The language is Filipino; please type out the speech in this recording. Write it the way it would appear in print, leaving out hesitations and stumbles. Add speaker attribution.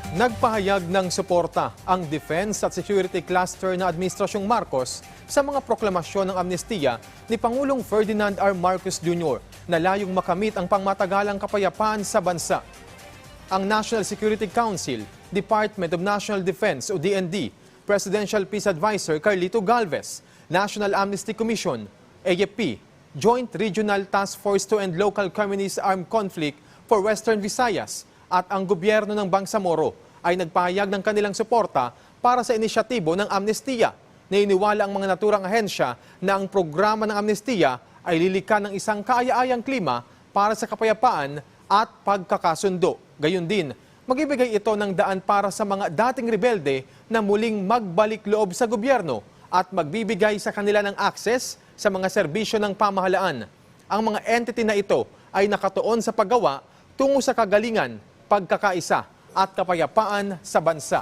Speaker 1: Nagpahayag ng suporta ang Defense at Security Cluster ng Administrasyong Marcos sa mga proklamasyon ng amnestiya ni Pangulong Ferdinand R. Marcos Jr. na layong makamit ang pangmatagalang kapayapaan sa bansa. Ang National Security Council, Department of National Defense o DND, Presidential Peace Advisor Carlito Galvez, National Amnesty Commission, AFP, Joint Regional Task Force to End Local Communist Armed Conflict for Western Visayas, at ang gobyerno ng Bangsamoro ay nagpahayag ng kanilang suporta para sa inisyatibo ng amnestiya. Nainiwala ang mga naturang ahensya na ang programa ng amnestiya ay lilikha ng isang kaaya-ayang klima para sa kapayapaan at pagkakasundo. Gayun din, magbibigay ito ng daan para sa mga dating rebelde na muling magbalik loob sa gobyerno at magbibigay sa kanila ng access sa mga serbisyo ng pamahalaan. Ang mga entity na ito ay nakatuon sa paggawa tungo sa kagalingan, pagkakaisa at kapayapaan sa bansa.